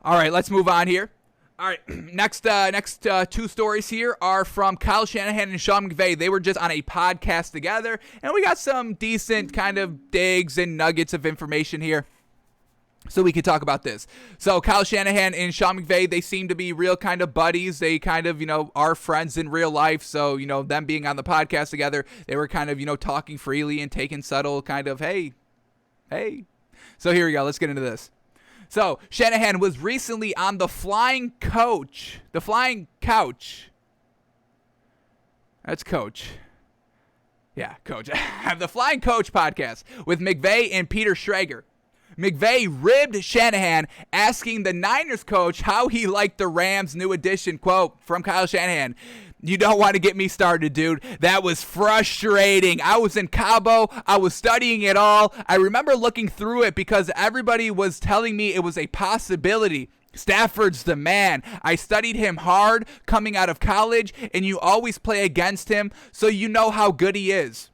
All right, let's move on here. All right, next two stories here are from Kyle Shanahan and Sean McVay. They were just on a podcast together, and we got some decent kind of digs and nuggets of information here, so we could talk about this. So Kyle Shanahan and Sean McVay, they seem to be real kind of buddies. They kind of, are friends in real life. So, them being on the podcast together, they were kind of, talking freely and taking subtle kind of, hey. So here we go. Let's get into this. So Shanahan was recently on the Flying Couch. That's Coach. Yeah, Coach. The Flying Coach podcast with McVay and Peter Schrager. McVay ribbed Shanahan, asking the Niners coach how he liked the Rams' new addition. Quote from Kyle Shanahan, "You don't want to get me started, dude. That was frustrating. I was in Cabo. I was studying it all. I remember looking through it because everybody was telling me it was a possibility. Stafford's the man. I studied him hard coming out of college, and you always play against him, so you know how good he is.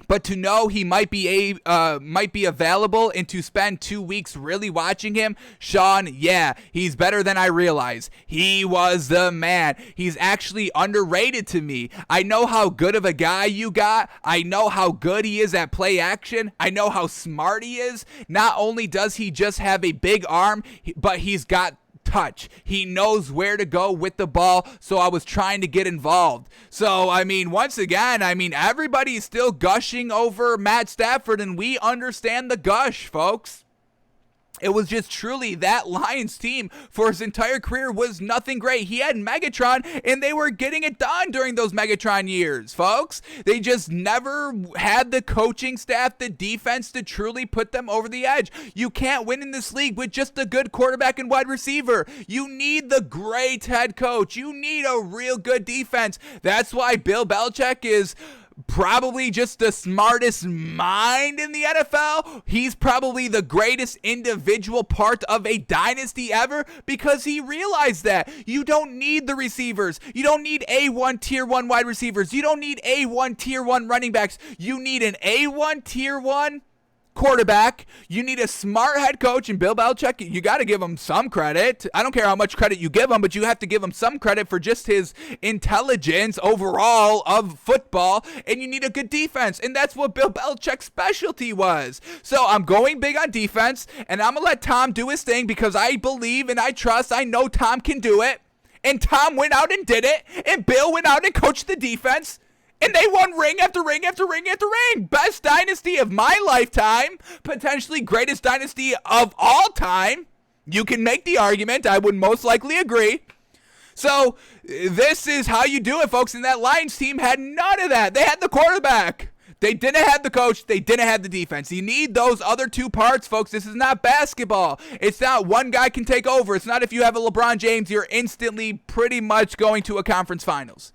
But to know he might be available and to spend 2 weeks really watching him, Sean, yeah, he's better than I realize. He was the man. He's actually underrated to me. I know how good of a guy you got. I know how good he is at play action. I know how smart he is. Not only does he just have a big arm, but he's got touch. He knows where to go with the ball, so I was trying to get involved." So, once again, everybody's still gushing over Matt Stafford, and we understand the gush, folks. It was just truly that Lions team for his entire career was nothing great. He had Megatron, and they were getting it done during those Megatron years, folks. They just never had the coaching staff, the defense to truly put them over the edge. You can't win in this league with just a good quarterback and wide receiver. You need the great head coach. You need a real good defense. That's why Bill Belichick is probably just the smartest mind in the NFL. He's probably the greatest individual part of a dynasty ever because he realized that you don't need the receivers. You don't need A1 tier 1 wide receivers. You don't need A1 tier 1 running backs. You need an A1 tier 1 quarterback. You need a smart head coach, and Bill Belichick, you got to give him some credit. I don't care how much credit you give him, but you have to give him some credit for just his intelligence overall of football, and you need a good defense, and that's what Bill Belichick's specialty was. So I'm going big on defense, and I'm going to let Tom do his thing because I believe and I trust, I know Tom can do it, and Tom went out and did it, and Bill went out and coached the defense, and they won ring after ring after ring after ring. Best dynasty of my lifetime. Potentially greatest dynasty of all time. You can make the argument. I would most likely agree. So this is how you do it, folks. And that Lions team had none of that. They had the quarterback. They didn't have the coach. They didn't have the defense. You need those other two parts, folks. This is not basketball. It's not one guy can take over. It's not if you have a LeBron James, you're instantly pretty much going to a conference finals.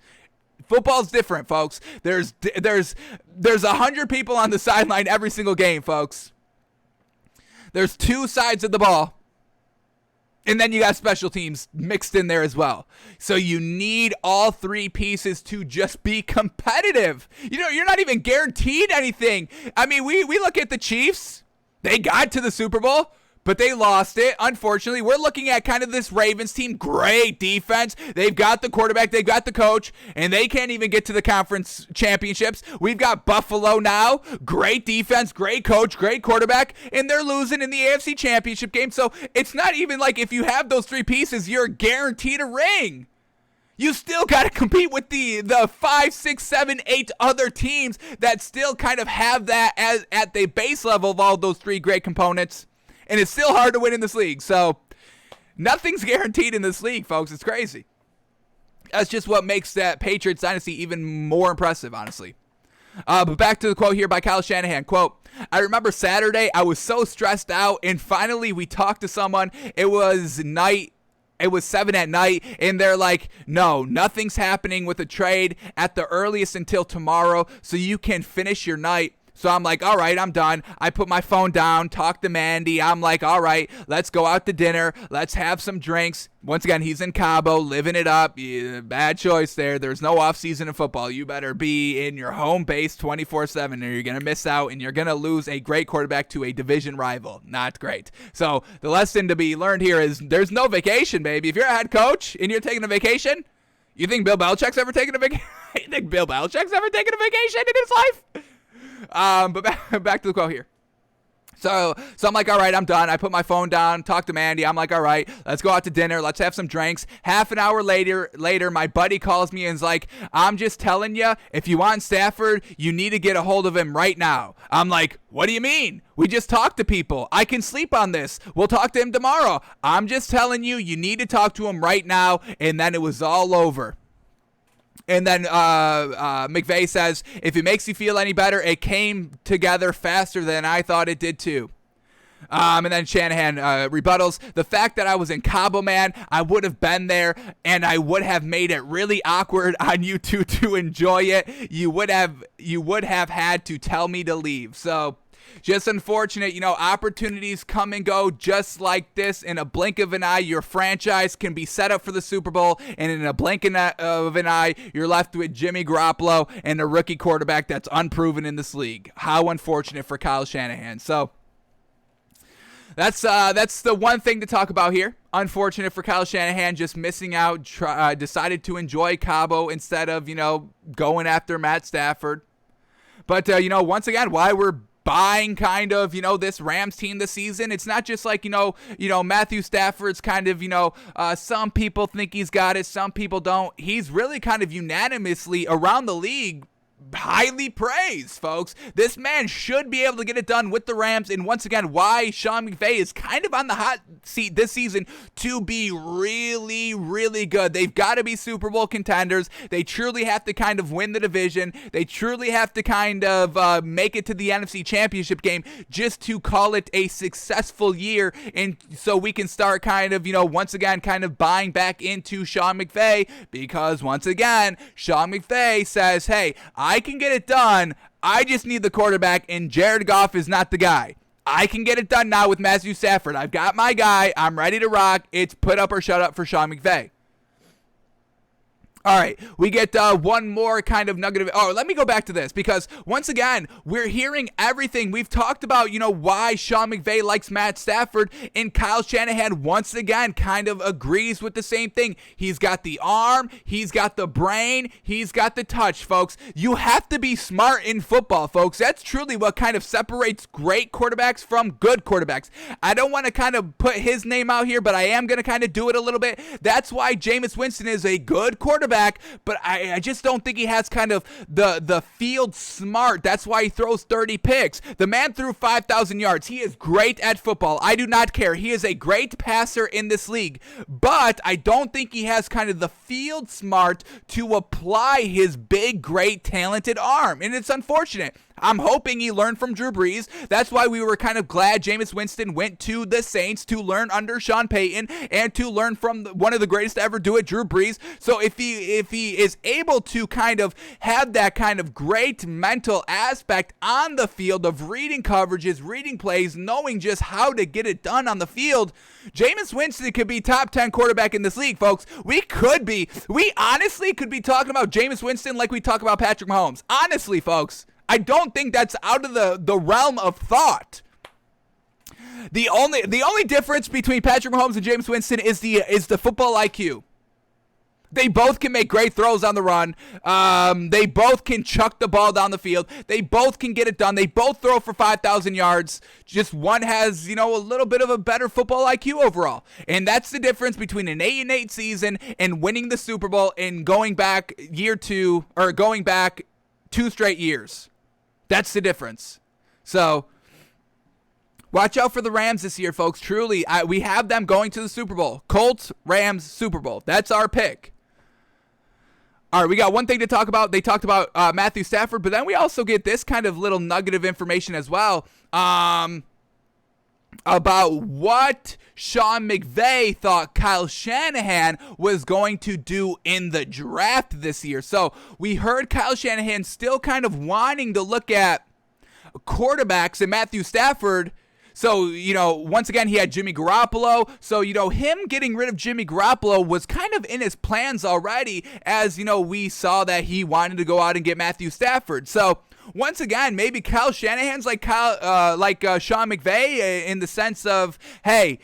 Football's different, folks. There's 100 people on the sideline every single game, folks. There's two sides of the ball. And then you got special teams mixed in there as well. So you need all three pieces to just be competitive. You're not even guaranteed anything. We look at the Chiefs. They got to the Super Bowl, but they lost it, unfortunately. We're looking at kind of this Ravens team. Great defense. They've got the quarterback. They've got the coach. And they can't even get to the conference championships. We've got Buffalo now. Great defense, great coach, great quarterback. And they're losing in the AFC championship game. So it's not even like if you have those three pieces, you're guaranteed a ring. You still got to compete with the 5, 6, 7, 8 other teams that still kind of have that as at the base level of all those three great components. And it's still hard to win in this league. So nothing's guaranteed in this league, folks. It's crazy. That's just what makes that Patriots dynasty even more impressive, honestly. But back to the quote here by Kyle Shanahan. Quote, "I remember Saturday, I was so stressed out, and finally we talked to someone. It was 7 at night, and they're like, no, nothing's happening with the trade at the earliest until tomorrow, so you can finish your night. So I'm like, all right, I'm done. I put my phone down, talk to Mandy. I'm like, all right, let's go out to dinner. Let's have some drinks. Once again, he's in Cabo, living it up. Yeah, bad choice there. There's no off season in football. You better be in your home base 24/7 or you're going to miss out and you're going to lose a great quarterback to a division rival. Not great. So the lesson to be learned here is there's no vacation, baby. If you're a head coach and you're taking a vacation, you think Bill Belichick's ever taken a vacation? You think Bill Belichick's ever taken a vacation in his life? But back to the quote here. So I'm like, all right, I'm done. I put my phone down, talk to Mandy. I'm like, all right, let's go out to dinner. Let's have some drinks. Half an hour later, my buddy calls me and is like, I'm just telling you, if you want Stafford, you need to get a hold of him right now. I'm like, what do you mean? We just talked to people. I can sleep on this. We'll talk to him tomorrow. I'm just telling you, you need to talk to him right now. And then it was all over. And then McVay says, if it makes you feel any better, it came together faster than I thought it did too. And then Shanahan rebuttals, the fact that I was in Cabo, man, I would have been there and I would have made it really awkward on you two to enjoy it. You would have had to tell me to leave. So just unfortunate, opportunities come and go just like this. In a blink of an eye, your franchise can be set up for the Super Bowl, and in a blink of an eye, you're left with Jimmy Garoppolo and a rookie quarterback that's unproven in this league. How unfortunate for Kyle Shanahan. So that's the one thing to talk about here. Unfortunate for Kyle Shanahan, just missing out, decided to enjoy Cabo instead of, going after Matt Stafford. But, once again, why we're buying kind of, this Rams team this season. It's not just like, Matthew Stafford's kind of, some people think he's got it, some people don't. He's really kind of unanimously around the league highly praised, folks. This man should be able to get it done with the Rams, and once again, why Sean McVay is kind of on the hot seat this season to be really, really good. They've got to be Super Bowl contenders. They truly have to kind of win the division. They truly have to kind of make it to the NFC Championship game just to call it a successful year, and so we can start kind of, once again, kind of buying back into Sean McVay, because once again, Sean McVay says, hey, I can get it done. I just need the quarterback, and Jared Goff is not the guy. I can get it done now with Matthew Stafford. I've got my guy. I'm ready to rock. It's put up or shut up for Sean McVay. All right, we get one more kind of nugget of... Oh, let me go back to this, because once again, we're hearing everything. We've talked about, why Sean McVay likes Matt Stafford, and Kyle Shanahan once again kind of agrees with the same thing. He's got the arm, he's got the brain, he's got the touch, folks. You have to be smart in football, folks. That's truly what kind of separates great quarterbacks from good quarterbacks. I don't want to kind of put his name out here, but I am going to kind of do it a little bit. That's why Jameis Winston is a good quarterback, but I just don't think he has kind of the field smart. That's why he throws 30 picks. The man threw 5,000 yards. He is great at football. I do not care. He is a great passer in this league, but I don't think he has kind of the field smart to apply his big, great, talented arm, and it's unfortunate. I'm hoping he learned from Drew Brees. That's why we were kind of glad Jameis Winston went to the Saints to learn under Sean Payton and to learn from one of the greatest to ever do it, Drew Brees. So if he is able to kind of have that kind of great mental aspect on the field of reading coverages, reading plays, knowing just how to get it done on the field, Jameis Winston could be top 10 quarterback in this league, folks. We honestly could be talking about Jameis Winston like we talk about Patrick Mahomes. Honestly, folks. I don't think that's out of the realm of thought. The only difference between Patrick Mahomes and Jameis Winston is the football IQ. They both can make great throws on the run. They both can chuck the ball down the field. They both can get it done. They both throw for 5,000 yards. Just one has, a little bit of a better football IQ overall. And that's the difference between an 8-8 season and winning the Super Bowl and going back 2 straight years. That's the difference. So, watch out for the Rams this year, folks. Truly, we have them going to the Super Bowl. Colts, Rams, Super Bowl. That's our pick. All right, we got one thing to talk about. They talked about Matthew Stafford, but then we also get this kind of little nugget of information as well about what Sean McVay thought Kyle Shanahan was going to do in the draft this year. So we heard Kyle Shanahan still kind of wanting to look at quarterbacks and Matthew Stafford. So, once again, he had Jimmy Garoppolo. So, him getting rid of Jimmy Garoppolo was kind of in his plans already, as, we saw that he wanted to go out and get Matthew Stafford. So, once again, maybe Kyle Shanahan's like Sean McVay in the sense of, hey,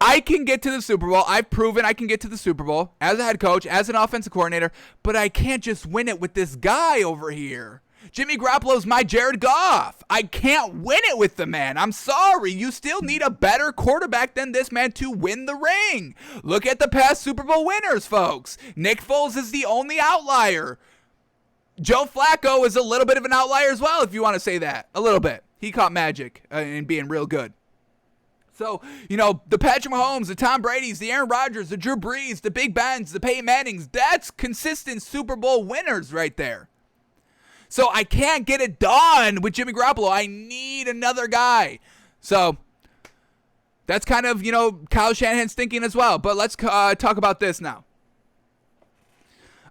I can get to the Super Bowl. I've proven I can get to the Super Bowl as a head coach, as an offensive coordinator, but I can't just win it with this guy over here. Jimmy Garoppolo's my Jared Goff. I can't win it with the man. I'm sorry. You still need a better quarterback than this man to win the ring. Look at the past Super Bowl winners, folks. Nick Foles is the only outlier. Joe Flacco is a little bit of an outlier as well, if you want to say that. A little bit. He caught magic in being real good. So, the Patrick Mahomes, the Tom Brady's, the Aaron Rodgers, the Drew Brees, the Big Bens, the Peyton Mannings, that's consistent Super Bowl winners right there. So I can't get it done with Jimmy Garoppolo. I need another guy. So that's kind of, Kyle Shanahan's thinking as well. But let's talk about this now.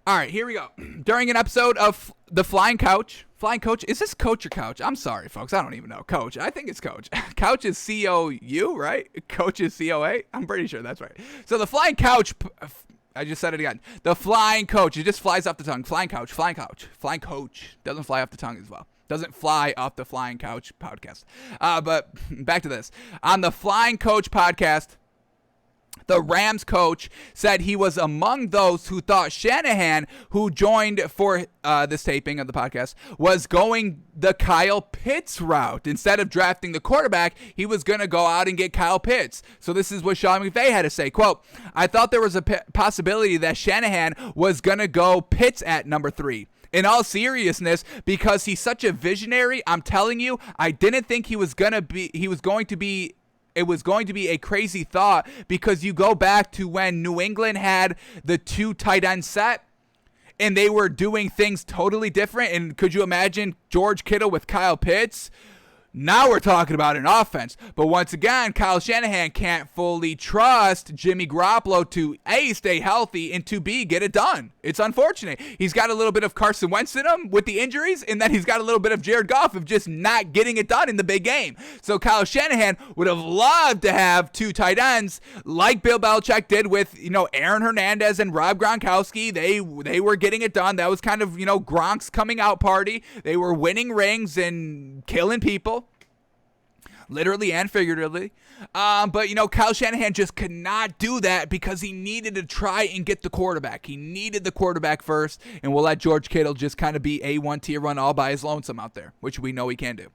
All right, here we go. During an episode of The Flying Coach, is this Coach or Couch? I'm sorry, folks. I don't even know. Coach. I think it's Coach. Couch is C-O-U, right? Coach is C-O-A? I'm pretty sure that's right. So The Flying Couch... I just said it again. The Flying Coach. It just flies off the tongue. Flying Couch. Flying Couch. Flying Coach. Doesn't fly off the tongue as well. Doesn't fly off the Flying Couch podcast. But back to this. On the Flying Coach podcast, the Rams coach said he was among those who thought Shanahan, who joined for this taping of the podcast, was going the Kyle Pitts route. Instead of drafting the quarterback, he was going to go out and get Kyle Pitts. So this is what Sean McVay had to say. Quote, I thought there was a possibility that Shanahan was going to go Pitts at number 3. In all seriousness, because he's such a visionary, I'm telling you, I didn't think it was going to be a crazy thought, because you go back to when New England had the 2 tight end set and they were doing things totally different. And could you imagine George Kittle with Kyle Pitts? Now we're talking about an offense. But once again, Kyle Shanahan can't fully trust Jimmy Garoppolo to A, stay healthy, and to B, get it done. It's unfortunate. He's got a little bit of Carson Wentz in him with the injuries, and then he's got a little bit of Jared Goff of just not getting it done in the big game. So Kyle Shanahan would have loved to have 2 tight ends like Bill Belichick did with, Aaron Hernandez and Rob Gronkowski. They were getting it done. That was kind of, Gronk's coming out party. They were winning rings and killing people. Literally and figuratively. But, Kyle Shanahan just could not do that because he needed to try and get the quarterback. He needed the quarterback first, and we'll let George Kittle just kind of be A1 tier run all by his lonesome out there, which we know he can do.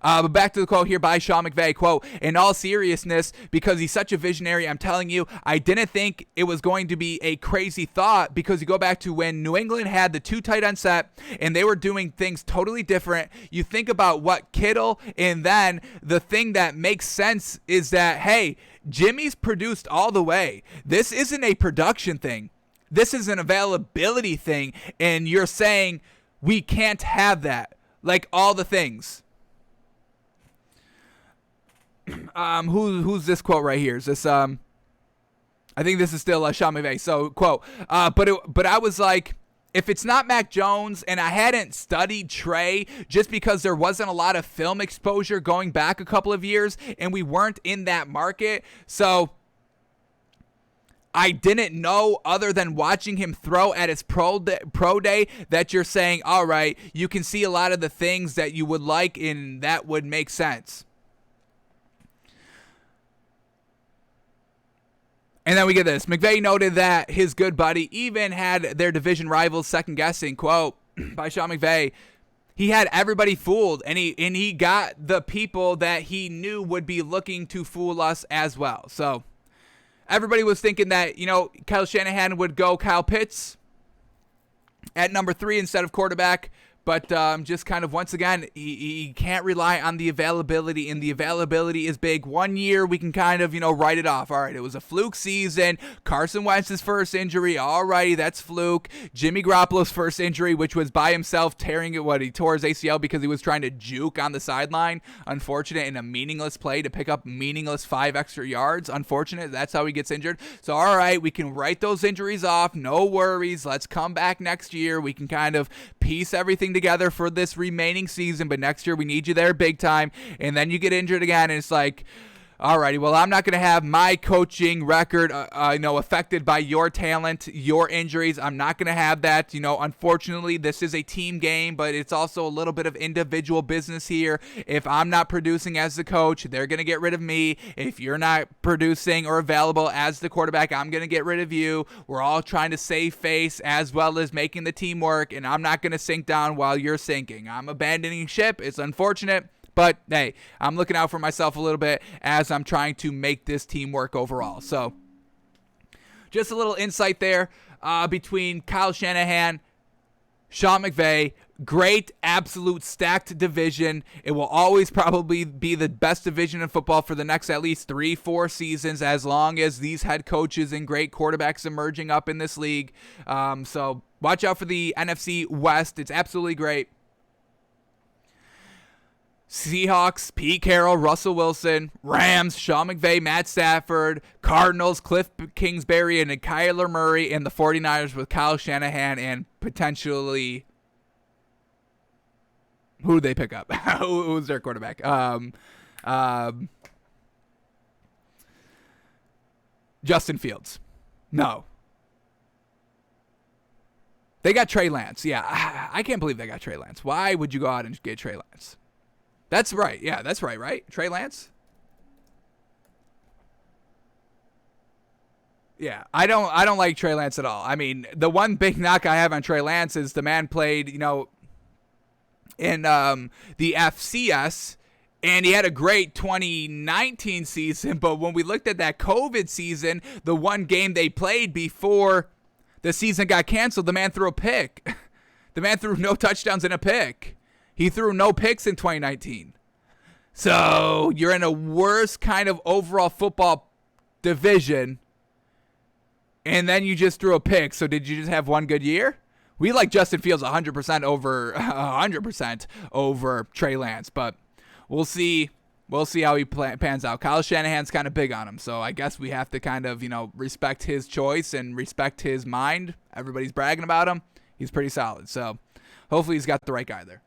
But back to the quote here by Sean McVay, quote, in all seriousness, because he's such a visionary, I'm telling you, I didn't think it was going to be a crazy thought, because you go back to when New England had the 2 tight end set and they were doing things totally different. You think about what Kittle, and then the thing that makes sense is that, hey, Jimmy's produced all the way. This isn't a production thing. This is an availability thing, and you're saying we can't have that, like all the things. Who's this quote right here? Is this I think this is still Sean McVay. So quote, but I was like, if it's not Mac Jones, and I hadn't studied Trey just because there wasn't a lot of film exposure going back a couple of years, and we weren't in that market, so I didn't know, other than watching him throw at his pro day, that you're saying, all right, you can see a lot of the things that you would like, and that would make sense. And then we get this. McVay noted that his good buddy even had their division rivals second-guessing, quote, by Sean McVay, he had everybody fooled, and he got the people that he knew would be looking to fool us as well. So everybody was thinking that, Kyle Shanahan would go Kyle Pitts at number 3 instead of quarterback. But just kind of, once again, he can't rely on the availability, and the availability is big. 1 year, we can kind of, write it off. All right, it was a fluke season. Carson Wentz's first injury, all righty, that's fluke. Jimmy Garoppolo's first injury, which was by himself tearing it, he tore his ACL because he was trying to juke on the sideline. Unfortunate, in a meaningless play to pick up meaningless 5 extra yards. Unfortunate, that's how he gets injured. So, all right, we can write those injuries off. No worries. Let's come back next year. We can kind of piece everything together for this remaining season, but next year we need you there big time. And then you get injured again, and it's like, alrighty, well, I'm not going to have my coaching record, affected by your talent, your injuries. I'm not going to have that. Unfortunately, this is a team game, but it's also a little bit of individual business here. If I'm not producing as the coach, they're going to get rid of me. If you're not producing or available as the quarterback, I'm going to get rid of you. We're all trying to save face as well as making the team work, and I'm not going to sink down while you're sinking. I'm abandoning ship. It's unfortunate. But, hey, I'm looking out for myself a little bit as I'm trying to make this team work overall. So, just a little insight there between Kyle Shanahan, Sean McVay. Great, absolute stacked division. It will always probably be the best division in football for the next at least 3-4 seasons as long as these head coaches and great quarterbacks emerging up in this league. So, watch out for the NFC West. It's absolutely great. Seahawks, Pete Carroll, Russell Wilson. Rams, Sean McVay, Matt Stafford. Cardinals, Cliff Kingsbury and Kyler Murray. And the 49ers with Kyle Shanahan and potentially... Who do they pick up? Who's their quarterback? Justin Fields. No. They got Trey Lance. Yeah, I can't believe they got Trey Lance. Why would you go out and get Trey Lance? That's right. Yeah, that's right? Trey Lance? Yeah, I don't like Trey Lance at all. I mean, the one big knock I have on Trey Lance is the man played, in the FCS, and he had a great 2019 season, but when we looked at that COVID season, the one game they played before the season got canceled, the man threw a pick. The man threw no touchdowns and a pick. He threw no picks in 2019. So you're in a worse kind of overall football division, and then you just threw a pick. So did you just have one good year? We like Justin Fields 100% over Trey Lance, but we'll see. We'll see how he pans out. Kyle Shanahan's kind of big on him, so I guess we have to kind of, respect his choice and respect his mind. Everybody's bragging about him. He's pretty solid, so hopefully he's got the right guy there.